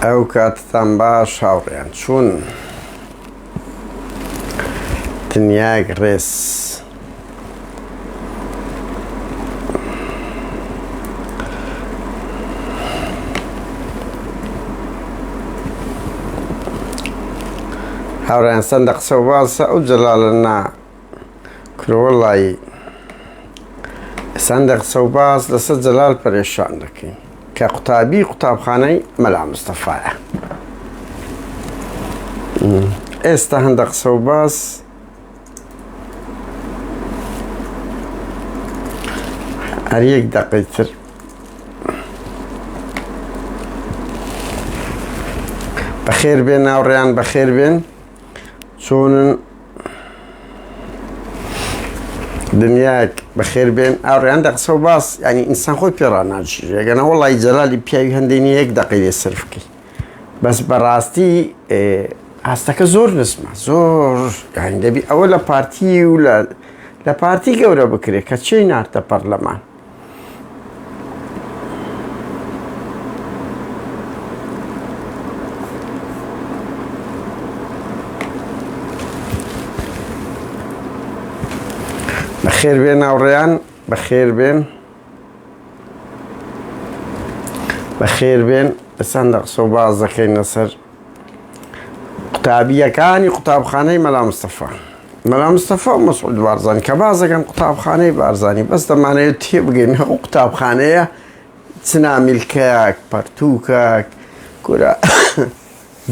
ئەو کاتتان باش هاوڕێیان چوون دنیاک ڕێز هاوڕێیان سەندە قسە و باسە ئەو جەلالە نا کرۆوەڵایی سەندە قسە و باس لەسەر جەلال پەرێشان دەکەین کە قوتابی قوتابخانەی مەلا مستەفایە. ئێستا هەندە قسە و باس هەر یەک دەقەی تر بەخێر بێن ناوڕێیان بەخێر بێن چۆنن دنیاک بەخێر بێن ئاوڕێیان دە قسە و باس ینی ئینسان خۆی پێڕاناژی ئەگەنە وەڵی جەلالی پیاوی هەندێنی یەک دەقەی لێ سرف بکەی بەس بەڕاستی ئاستەکە زۆر نسمە زۆر یانی دەبی ئەوە لە پارتی و لە پارتی گەورە بکرێت کە چی ناردە پەرلەمان بەخێر بێن ناوڕێیان بەخێر بێن بەخێر بێن بەسەندە قسە و باز دەکەین لەسەر قوتابیەکانی قوتابخانەی مەلا مستەفا مەلا مستەفا و مەسعود بارزانی کە باز دەکەن قوتابخانەی بارزانی بەس دەمانەوێت تێبگەین ئەو قوتابخانەیە چنامیلکەک پەرتووکەک کورە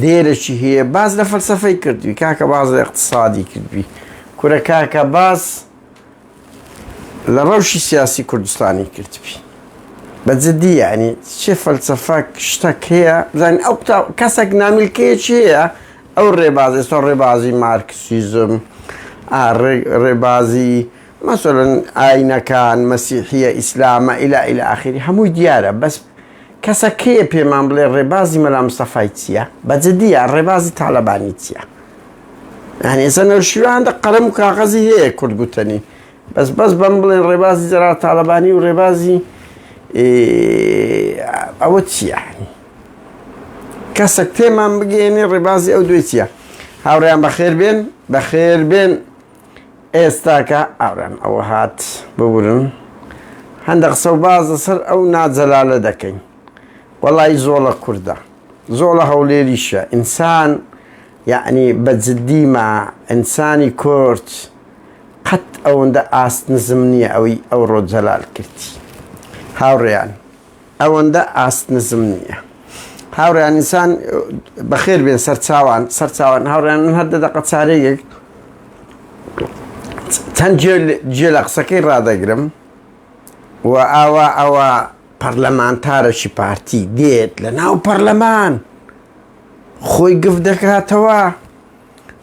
دێرەی هەیە باز لە فەلسەفەی کردووی کاکە باز لە اقتصادی کردووی کورە کاکە باز لە ڕەوشی سیاسی کوردستانی کردبی بەجددی یعنی چێ فەلسەفەک شتێک هەیە بزانین ئەو کەسێک نامیلکەیەکی هەیە ئەو ڕێباز ئێستا ڕێبازی مارکسیزم ڕێبازی مەسەڵەن ئاینەکان مەسیحیە ئیسلامە ئیلا ئاخری هەمووی دیارە بەس کەسێک هەیە پێمان بڵێ ڕێبازی مەلا مستەفای چییە بەجددیە ڕێبازی تاالەبانی چییە یعنی ئێستا نەوشیوان دە قەڵەم و کاغەزی هەیە کورد گوتنی بەس بەم بڵێن ڕێبازی جەرات تاالەبانی و ڕێبازی ئەوە چییە کەسێک تێمان بگەێنێ ڕێبازی ئەو دوێ چییە هاوڕێیان بەخێر بێن بەخێر بێن ئێستاکە ئاوڕێن ئەوە هات ببورن هەندە قسە و باز لەسەر ئەو ناجەلالە دەکەین وەڵی زۆڵە کووردە زۆڵە هەولێریشە ئینسان یعنی بەجددیمە ئینسانی کورد قەت ئەوەندە ئاست نزم نییە ئەوەی ئەو ڕۆ جەلال کردی هاوڕێیان ئەوەندە ئاست نزم نییە هاوڕێیان ئینسان بەخێر بێن سەرچاوان هاوڕێیان من هەر دەدەقە چارەیەک چەند گوێ لە قسەکەی ڕادەگرم و ئەوە پەرلەمانتارەشی پارتی دێت لە ناو پەرلەمان خۆی گفت دەکاتەوە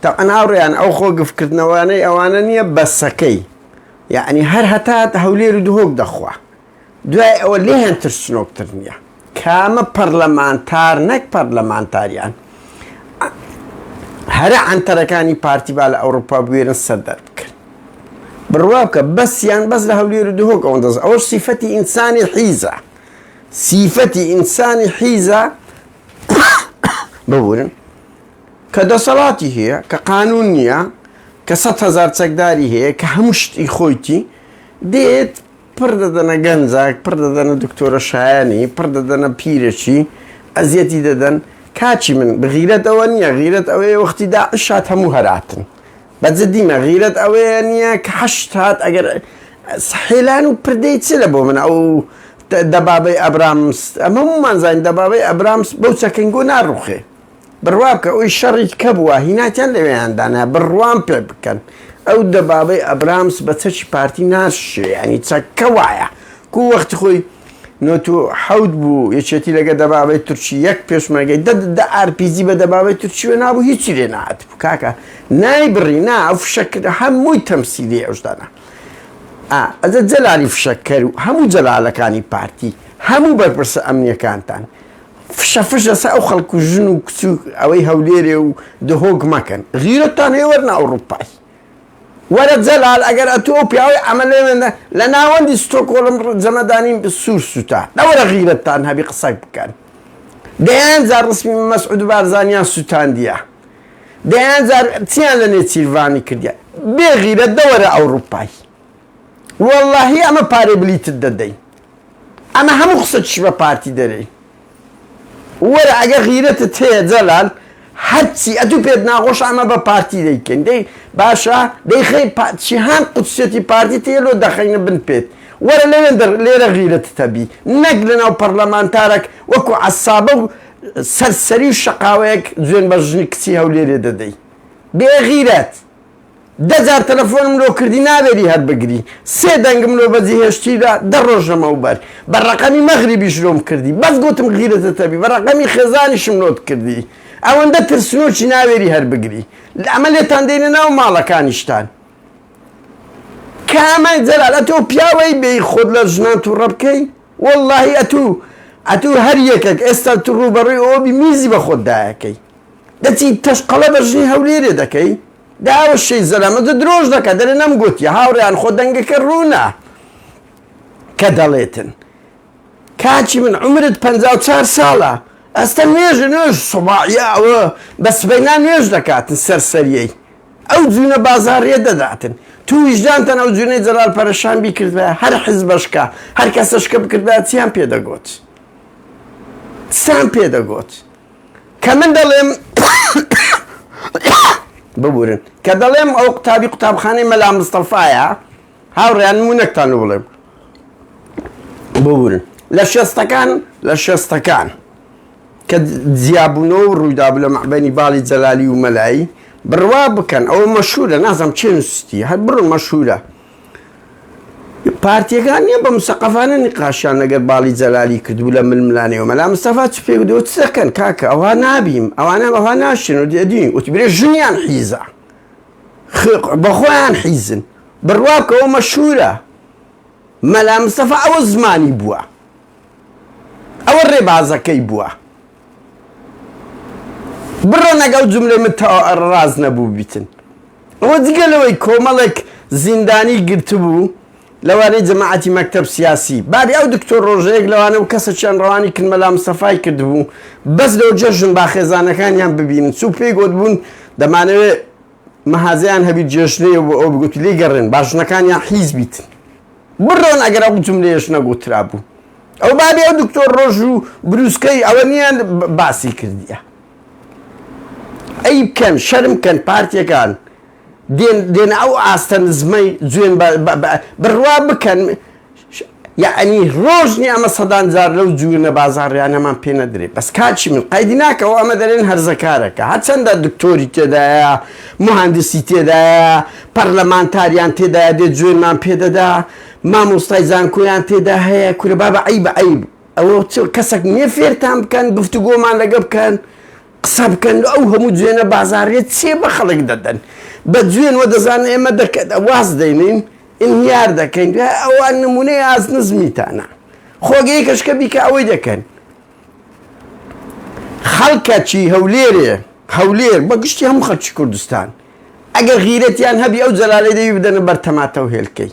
تاقەن هاوڕێیان ئەو خۆ گفتکردنەوانەی ئەوانە نییە بەسەکەی یعنی هەر هەتات هەولێر و دهۆک دەخوا دوای ئەوە لێیان ترسنۆکتر نییە کامە پەرلەمانتار نەک پەرلەمانتاریان هەرە ئەنتەرەکانی پارتی با لە ئەوروپا بوێرن سەردەر بکەن بڕوا بکە بەسیان بەس لە هەولێر و دهۆک ئەوەندە ئەوە سیفەتی ئینسانی حیزە سیفەتی ئینسانی حیزە ببورن کە دەسەڵاتی هەیە کە قانون نییە کە 100,000 چەکداری هەیە کە هەموو شتی خۆیتی دێت پڕ دەدەنە گەنجاک پڕ دەدەنە دکتۆرە شایانی پڕ دەدەنە پیرەچی ئەزیەتی دەدەن کاچی من بغیرەت ئەوە نییە غیرەت ئەوەیە وەختی داعشات هەموو هەراتن بەجددیمە غیرەت ئەوەیە نییە کە حەشت هات ئەگەر حێلان و پردەی چ لە بۆ من ئەو دەبابەی ئەبرامس ئەمەمومان زانین دەبابەی ئەبرامس بەو چەکەنگۆ ناڕوخێ بڕوا بکە ئەوی شەڕی کە بووە هیناتیان لەوێیاندانە بڕوان پێ بکەن ئەو دەبابەی ئەبرامس بە چەکی پارتی ناشێ ینی چەکە وایە کو وەختی خۆی 1970 بوو یەکێتی لەگە دەبابەی تورکی یەک پێشمەرگەی دە ئارپیزی بە دەبابەی تورکیوە نابوو هیچی لێ نهات بوو کاکە نایبڕی نا ئەو فشەکرد هەمووی تەمسیلی ئەوشدانە ئەجە جەلالی فشەکەر و هەموو جەلالەکانی پارتی هەموو بەرپرسە ئەمنیەکانتان فش لەسە ئەو خەڵک و ژن و کچوو ئەوەی هەولێرێ و دهۆک مەکەن غیرەتتان هەیە وەرنە ئەوروپای وەرە جەلال ئەگەر ئەتۆ پیاوەی ئەمەلێ لە ناوەندی ستۆکۆڵم جەمەدانیم سوور سوتا نەوەرە غیرەتتان هەبی قسەی بکەن دەیان جار ڕسمی مەسعود بارزانیان سووتاندیە دەیان جار چیان لە نێچیروانی کردیە بێغیرەت دەوەرە ئەوروپای وەڵڵاهی ئەمە پارەی بلیتت دەدەین ئەمە هەموو قسەتش بە پارتی دەرەی وەرە ئەگە غیرەتت هەیە جەلال هەرچی ئەتوو پێت ناخۆش ئەمە بە پارتی دەیکەین دەی باشە دەیخەی چیهان قوتسێتی پارتی تێلۆ دەخەینە بن پێت وەرە لێرە غیرەتت هەبی نەک لەناو پەرلەمانتارێک وەکو عەسابە و سەرسەری و شەقاوەیەک جوێن بە ژنی کچی هەولێرێ دەدەی بێغیرەت 10,000 تەلەفۆنم لۆ کردی نابێری هەر بگری 3 دەنگم لۆ بەجێ هێشتیدا 10 ڕۆژەمە وبەر بە ڕەقەمی مەغریبیش لۆم کردی بەس گوتم غیرەتت هەبی بە ڕەقەمی خێزانیشم لۆت کردی ئەوەندە ترسنۆکی ناوێری هەر بگری ئەمە لێتان دێنە ناو ماڵەکانیشتان کامە جەلال ئەتۆ پیاوەی بێی خۆت لە ژنان تووڕە بکەی وەڵڵاهی ئەتوو هەر یەکێک ئێستا تو ڕوبەڕووی ئەوەبی میزی بە خۆت دایەکەی دەچی تەشقەڵە بە ژنی هەولێرێ دەکەی داوە شەی زەلامەتە درۆژ دەکات دەرێ نەمگوتی هاوڕێیان خۆ دەنگەکە ڕوونە کە دەڵێتن کاچی من عمرت 54 ساڵە ئەستا نوێژ سوباعیە ئەوە بە سبەینا نوێژ دەکاتن سەرسەریەی ئەو جوونە بازاڕێ دەداتن تو ویژدانتەن ئەو جوونەی جەلال پەرەشان بیکردبە هەر حیزبەشکە هەر کەسەشکە بکردبە چیان پێدەگوت چیان پێدەگوت کە من دەڵێم ببورن کە دەڵێم ئەو قوتابی قوتابخانەی مەلا مستەفایە هاوڕێیان نمونەکتان بڵێم ببورن لە شێستەکان کە جیابوونەوە و ڕوویدابوو لە مەعبەنی باڵی جەلالی و مەلایی بڕوا بکەن ئەوە مەشهورە نازانم چێ نووسیتیە هەر بڕن مەشهورە پارتیەکان نییە بە مسەقەفانە نیقاشیان لەگەر باڵی جەلالی کردبوو لە ململانەوە مەلا مستەفا چ پێ بدەوە چ دەکەن کاکە ئەوە نابیم ئەوە ناشن و دێدین وتی برێ ژنیان حیزە بەخۆیان حیزن بڕوا بکە ئەوە مەشهورە مەلا مستەفا ئەوە زمانی بووە ئەوە ڕێبازەکەی بووە بڕۆ نەگەڵ جوملەی من ڕاز نەبوو بیتن ئەوە جگەلەوەی کۆمەڵێک زیندانی گرتبوو لەوانەی جەماعەتی مەکتەب سیاسی باری ئەو دکتۆر ڕۆژەیەک لەوانە و کەسە چەند ڕەوانی کرد مەلا مستەفای کردبوو بەس لەو جێژن باخێزانەکانیان ببینن چوو پێی گوت بوون دەمانەوێت مەهازەیان هەبی جێژنەیە بۆ ئەو بگوت لێ گەڕێن باشنەکانیان حیز بیتن بڕۆن ئەگەر ئەو جوملەیەش نەگوترا بوو ئەو بابی ئەو دکتۆر ڕۆژ و بروسکەی ئەوە نیان باسی کردیە ئەی بکەن شەرم بکەن پارتیەکان دێن ئەو ئاستە نزمەی جوێن بڕوا بکەن یعنی ڕۆژنی ئەمە سەدان جار لەو جوونە بازاڕیانەمان پێ نەدرێ بەس کاچی من قەیدی ناکەەوە ئەمە دەرێن هەرزەکارەکە هەرچەندە دکتۆری تێدایە مهندسی تێدایە پەرلەمانتاریان تێدایە دێت جوێنمان پێدەدا مامۆستای زانکۆیان تێدا هەیە کورە بابە عیب عیب ئەوە کەسێک نییە فێرتان بکەن گفتوگۆمان لەگە بکەن قسە بکەن ئەو هەموو جوێنە بازاڕێت چێ بە خەڵک دەدەن بە جوێن وە دەزانە ئێمە واز دەینین ئینیار دەکەین ئەوان نمونەی ئاز نزمیتانە خۆگەی کەشکە بیکە ئەوەی دەکەن خەڵکەچی هەولێر بە گشتی هەموو خەڵکی کوردستان ئەگەر غیرەتیان هەبی ئەو جەلالەی دەوی بدەنە بەر تەماتە و هێلکەی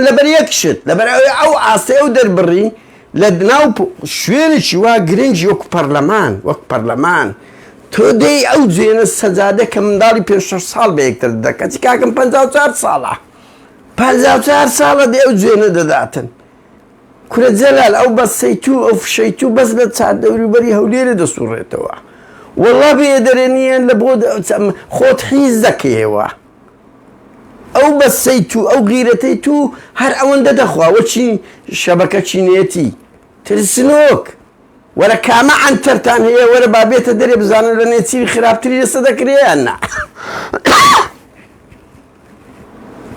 لەبەر یەکشت لەبەر ئەو ئاستەی ئەو دەربڕی لە ناو شوێنێکی وا گرنگی وەکو پەرلەمان تۆ دەی ئەو جوێنە سەجادە کە منداڵی 5 ساڵ بە یەکتر دەکەی کاکەم 54 ساڵە 54 ساڵە دێ ئەو جوێنە دەداتن کورە جەلال ئەو بەسەیتوو ئەو فشەیتوو بەس لە چاردەوروبەری هەولێرە دەسوڕێتەوە وەڵڵا بێ دەرێنیان لە بۆ خۆت حیز دەکەیەوە ئەو بەسەیتوو ئەو غیرەتەی تو هەر ئەوەندە دەخواوە چی شەبەکە چینێتی ترسنۆک وەرە کامە ئەنتەرتان هەیە وەرە بابێتە دەرێ بزانن لە نێچیری خراپتری لەسە دەکرێیان نا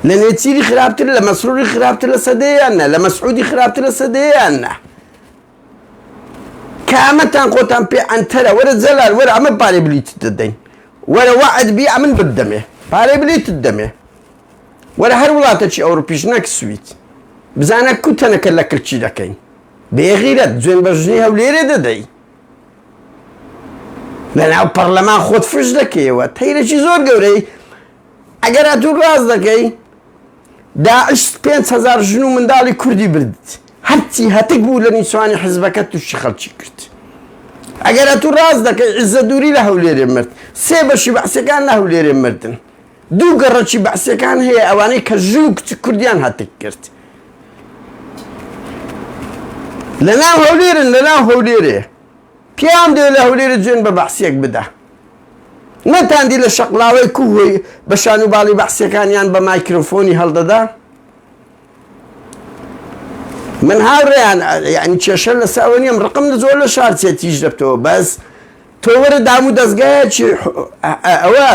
لە نێچیری خراپتر لە مەسروری خراپتر لە سەدەیان نا لە مەسعودی خراپتر لە سەدەیان نا کامەتان خۆتان پێ ئەنتەرە وەرە جەلال وەرە ئەمە پارەی بلیتت دەدەین وەرە وەعد بی ئەمن بدەمێ پارەی بلیتت دەمێ وەرە هەر وڵاتەکی ئەوروپیش نەک سویت بزانە کوتەنەکە لە کلچی دەکەین بێغیرەت جوێن بە ژنی هەولێرێ دەدەی لە ناو پەرلەمان خۆت فش دەکەیەوە تەیرەکی زۆر گەورەی ئەگەر ئەتوو ڕاز دەکەی داعش 5,000 ژن و منداڵی کوردی بردت هەرچی هەتک بوو لە نیسوانی حیزبەکە تووشی خەڵکی کرد ئەگەر تو ڕاست دەکەی عیزە دووری لە هەولێرێ مرد، سێ بەشی بەعسیەکان لە هەولێرێ مردن، دوو گەڕەکی بەعسیەکان هەیە ئەوانەی کە ژن و کچ کوردیان هاتێک کرد. لەناو هەولێرن، لەناو هەولێرێ پێیان دێ لە هەولێرە جوێن بە بەعسیەک بدە، نەتاندی لە شەقڵاوەی کوهۆی بە شان و باڵی بەعسیەکانیان بە مایکرۆفۆنی هەڵدەدا. من هاوڕێیان یعنی کێشە لەسەر ئەوە نییەم ڕقم زۆر لە شار چێتیش دەبتەوە، بەس تۆ وەرە دام و دەستگایەکی ئەوە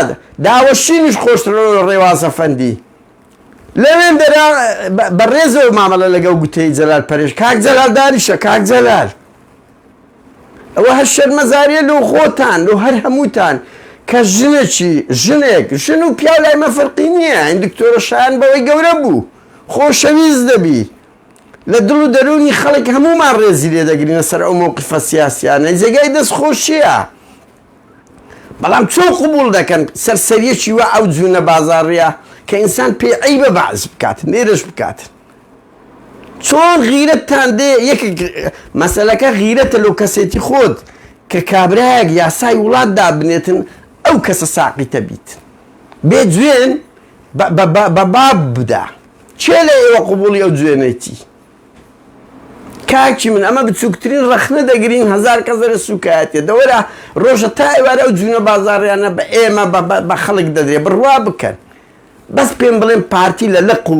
داوەشینیش خۆشترەوە لە ڕێوازە فەندی. لەوێن دەرا بەڕێزەوە مامەڵە لەگەڵ گوتەی جەلال پەرێش، کاک جەلال دانیشە، کاک جەلال ئەوە هەر شەرمەزاریە لەو خۆتان لەو هەر هەمووتان کە ژنێکی ژنێک ژن و پیا لای مەفەرقی نییە. ئەین دکتۆرە شایان بەوەی گەورە بوو خۆشەویست دەبی لە دڵ و دەرونی خەڵک هەموومان ڕێزی لێ دەگرینە سەر ئەو مووقیفە سیاسیانە، جێگای دەستخۆشیە. بەڵام چۆن قبوڵ دەکەن سەرسەریەکی وە ئەو جوونە بازاڕیە کە ئینسان پێی عەیبە بەعز بکاتن، نێرش بکاتن. چۆن غیرەتتان دێ یەکێک مەسەلەکە غیرەتە لەو کەسێتی خۆت کە کابرایەک یاسای وڵات دابنێتن ئەو کەسە ساقیتە بیت بێ جوێن بە باب بدا. چێ لە ئێوە قبوڵی ئەو جوێنەیتی؟ کاکی من ئەمە بچووکترین ڕەخنە دەگرین، هەزار کەس دەرە سوکایەتێ دەوەرە ڕۆژە تا ئێوارە ئەو جوونە بازاڕیانە بە ئێمە بە خەڵک دەدرێ بڕوا بکەن. بەس پێم بڵێن پارتی لە لەق و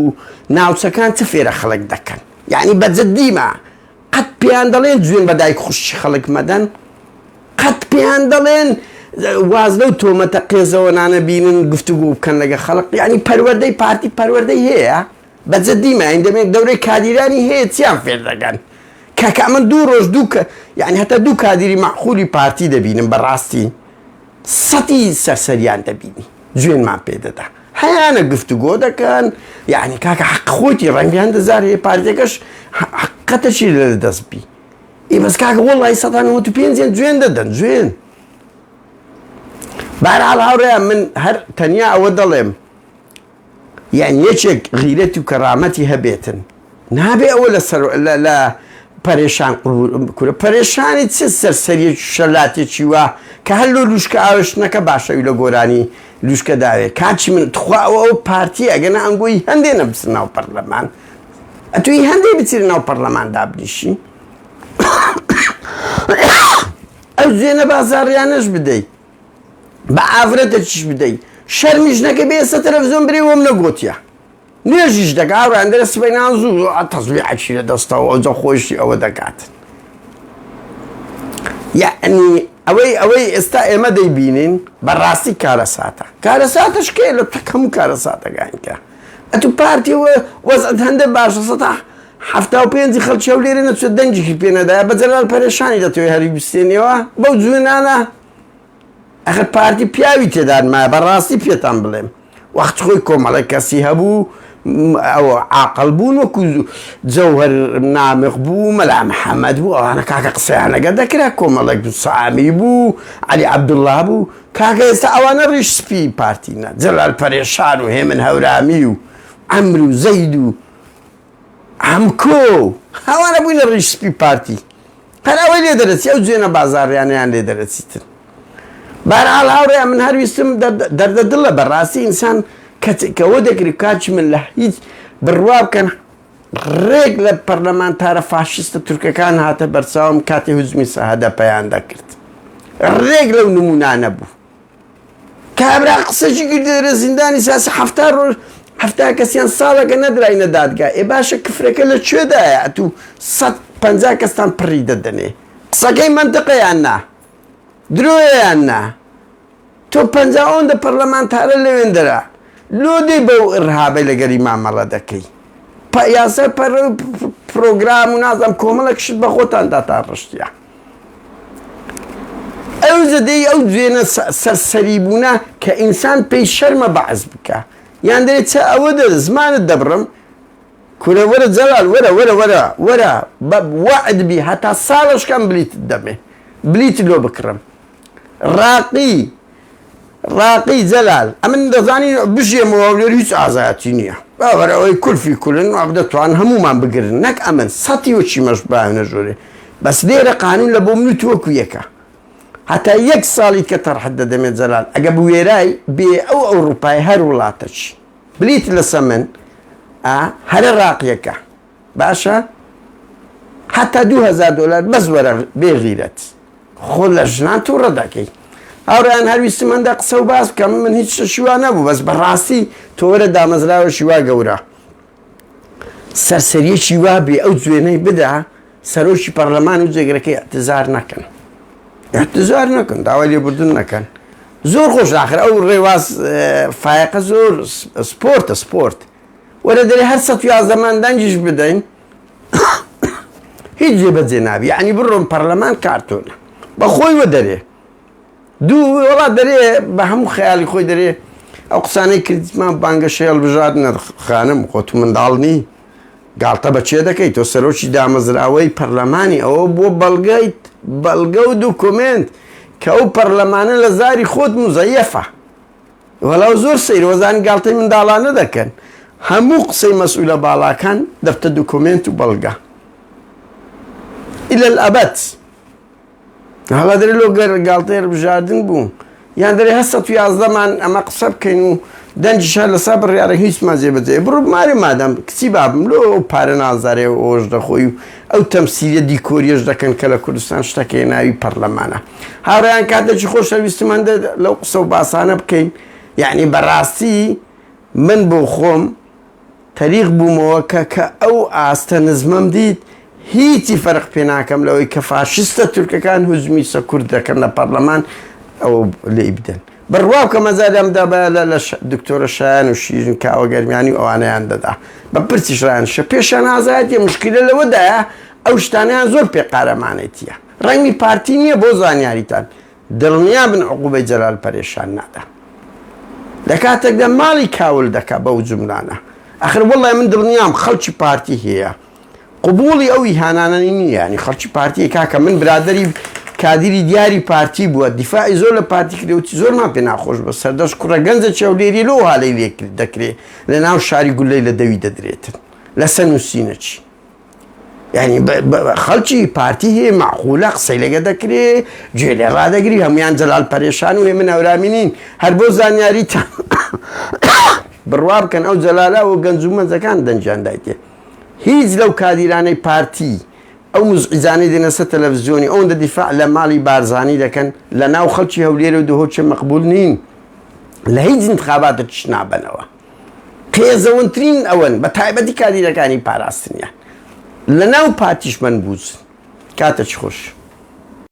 ناوچەکان چ فێرە خەڵک دەکەن؟ یعنی بەجددیمە قەت پێیان دەڵێن جوێن بە دایک خوشی خەڵک مەدەن؟ قەت پێیان دەڵێن واز لەو تۆمەتە قێزەوەنانە بینن گفتوگو بکەن لەگە خەڵق؟ یعنی پەروەردەی پارتی پەروەردەی هەیە؟ بەجددیمە ئەین دەمێت دەورەی کادیرانی هەیە چیان فێر دەگەن؟ کاکە من دوو ڕۆژ یعنی هەتا دوو کادیری معقولی پارتی دەبینم بەڕاستی سەتی سەرسەریان دەبینی جوێنمان پێدەدا، هەیانە گفتوگۆ دەکەن. یعنی کاکە حەق خۆتی ڕەنگیان دەزار هەیە پارتیەکەش حەقەتەشی لە دەست بی. بەس کاکە وەڵڵی 195 جوێن دەدەن جوێن. بەهەرحاڵ هاوڕێیان من هەر تەنیا ئەوە دەڵێم یعنی یەکێک غیرەتی و کەرامەتی هەبێتن نابێ ئەوە لە پەرێشان کورە پەرێشانی چ سەرسەریە شەلاتێکی وە کە هەر لۆ لوشکە ئاوشتنەکە باشەوی لە گۆرانی لوشکە داوێت. کاچی من تخوا ئەو پارتی ئەگەنە ئەنگۆی هەندێ نەبچن ناو پەرلەمان، ئەتوی هەندێ بچیرە ناو پەرلەمان دابنیشی ئەو جوێنە بازاڕیانەش بدەیت بە ئافرەتەکیش بدەیت، شەرمیش نەکە بێ ئێستا تەلەڤیزۆن برێ وەم نەگوتیە نوێژیش دەکات هاوڕێیان دەرە سبەینان زوو تەزبیحێکی لە دەستەوە ئەوجە خۆشی ئەوە دەکاتن. یعنی ئەوەی ئێستا ئێمە دەیبینین بەڕاستی کارەساتە. کارەساتەش کێ لە هەموو کارەساتەکانکە ئەتو پارتی وەزعت هەندە باشە 75 خەڵکی ئەو لێرە نەچێت دەنجێکی پێ نەدایە بە جەلال پەرێشانی دەتەوێت هەری بستێنیەوە بەو جوێنانە. ئەخر پارتی پیاوی تێدان مایە بەڕاستی پێتان بڵێم وەخت خۆی کۆمەڵە کەسی هەبوو ئەوە عاقڵ بوون وەکو جەوهەر نامق بوو مەلا محەممەد بوو ئەوانە کاکە قسەیانەگە دەکرا کۆمەڵێک سامی بوو عەلی عەبدوڵڵا بوو کاکە ئێستا ئەوانە ڕیش سپی پارتینە جەلال پەرێشان و هێمن هەورامی و عەمر و زەید و عەمکۆ ئەوانە بووینە ڕیش سپی پارتی هەر ئەوەی لێ دەرەچی ئەو جوێنە بازاڕیانەیان لێ دەرەچیتن. بەهەرحاڵ هاوڕێیان من هەرویستم دەردەدڵە بەڕاستی ئینسان کەەوە دەکری کاچی من لە هیچ بڕوا بکەن ڕێک لە پەرلەمانتارە فاشیستە تورکەکان هاتە بەرچاوم کاتی هوزمی سەهەدە پەیان دەکرد ڕێک لەو نمونانە بوو کابرا قسەی گردێرە زیندانی سیاسی هەفتا کەسیان ساڵەکە نەدراینە دادگا ئێ باشە کفرەکە لە کوێدایە ئەتوو 150 کەستان پڕی دەدەنێ قسەکەی مەنتەقەیان نا درۆیان نا تۆ 50 پەرلەمانتارە لەوێن دەرا لۆ دێ بەو ئڕهابەی لەگەری مامەڵە دەکەی یاسە پرۆگرام و نازەم کۆمەڵێکشت بە خۆتاندا تا ڕشتیە ئەو زەدەی ئەو دوێنە سەرسەری بوونە کە ئینسان پێی شەرمە بەعز بکە یان دەرێت چە ئەوە زمانت دەبڕم کورە وەرە جەلال وەرە وەعد بی هەتا ساڵشکەم بلیت دەمێ بلیت لۆ بکڕم ڕاقی جەلال ئەمن دەزانی بژێمەوە لێر هیچ ئازایەتی نییە بەوەرەوەی کولفی کولن دەتوان هەمومان بگرن نەک ئەمن سەتی وەچی مەش باونە ژۆرێ بەس لێرە قانون لە بۆ منوت وەکو یەکە حتى یەک ساڵی کە تەرحەت دەدەمێت جەلال ئەگە بوێرای بێ ئەو ئەوروپای هەر وڵاتەچ بلیت لەسە من هەرە ڕاقیەکە باشە حتا $2000 بەس وەرە بێغیرەت خۆ لە ژنان تووڕە دەکەی هاوڕێیان هەرویستمەندە قسە و باس بکەم من هیچ شیوا نەبوو بەس بەڕاستی تۆ وەرە دامەزراوە شیوا گەورە سەرسەریەکی وا بێ ئەو جوێنەی بدا سەرۆکی پەرلەمان و جێگرەکەی احتزار نەکەن احتزار نەکەن داوای لێبوردن نەکەن زۆر خۆش ئاخر ئەو ڕێواز فایقە زۆر سپۆرت وەرە دەرێ هەر ١١ ماندانگیش بدەین هیچ جێبەجێ نابی یعنی بڕۆم پەرلەمان کارتۆنە بەخۆی وە دەرێ دوو وڵات دەرێ بە هەموو خەیاڵی خۆی دەرێ ئەو قسانەی کردمان بانگە شێڵ بژاردنە خانم خۆت منداڵنی گاڵتە بەچێ دەکەیت تۆ سەرۆکی دامەزراوەی پەرلەمانی ئەوە بۆ بەڵگە و دوکومنت کە ئەو پەرلەمانە لە زاری خۆت مزەیەفە وەڵاو زۆر سەیرۆزانی گاڵتەی منداڵانە دەکەن هەموو قسەی مەسئولە باڵاکان دەفتە دوکومنت و بەڵگە إلى الأبد هەڵا دەرێ لۆ گاڵتەیە بژاردن بوو یان دەرێ هەستا توی یازدەمان ئەمە قسە بکەین و دەنجیشان لەسا بڕیارە هیچمان جێبەجێ بڕۆ مارێ مادەم کچی بابم لۆ ئەو پارە نازارێ و ئەوش دەخۆی و ئەو تەمسیلە دیکۆریەش دەکەن کە لە کوردستان شتەکەی ناوی پەرلەمانە هاوڕێیان کاتێکی خۆشەویستمان لەو قسە و باسانە بکەین یعنی بەڕاستی من بۆ خۆم تەریق بوومەوە کە ئەو ئاستە نزمەم دیت هیچی فەرق پێ ناکەم لەوەی کە فاشیستە تورکەکان هوزمی سەکورد دەکەن لە پەرلەمان ئەو لێی بدەن بڕواو کە مەزادەمدا بە لە دکتۆرە شایان و شیرین کاوە گەرمیانی ئەوانەیان دەدا بە پرسیشرایان شە پێشان ئازایەتیە مشکلە لەوەدایە ئەو شتانیان زۆر پێ قارەمانێتیە ڕەنگی پارتی نییە بۆ زانیاریتان دڵنیا بن عقوبەی جەلال پەرێشان نادا لە کاتێکدا ماڵی کاول دەکا بەو جوملانە ئەخر وەڵای من دڵنیام خەڵکی پارتی هەیە قبوڵی ئەو ئیهانانەی نییە ینی خەڵکی پارتیە کاکە من برادری کادری دیاری پارتی بووە دیفاعی زۆر لە پارتی کردەوتی زۆرمان پێ ناخۆش بە سەردەست کوڕە گەنجە چێولێری لەو هاالەی لێ دەکرێت لە ناو شاری گولەی لە دەوی دەدرێتن لەسەر نووسینەچی یعنی خەڵکی پارتی هەیە معقولە قسەی لەگە دەکرێت گوێ لێ ڕادەگری هەمویان جەلال پەرێشان و هێ من ئەورامینین هەر بۆ زانیاریتان بڕوا بکەن ئەو جەلالە و گەنج و مەنجەکان دەنجیان دایتێ هیچ لەو کادیرانەی پارتی ئەو مزعیزانەی دێنەسە تەلەڤیزیۆنی ئەوەندە دیفاع لە ماڵی بارزانی دەکەن لە ناو خەڵکی هەولێرە و دهۆچە مەقبول نین لە هیچ انتخاباتە تش نابنەوە قێزەوەترین ئەوەن بە تایبەتی کادیرەکانی پاراستنیان لە ناو پارتیش من بووز کاتە چی خۆش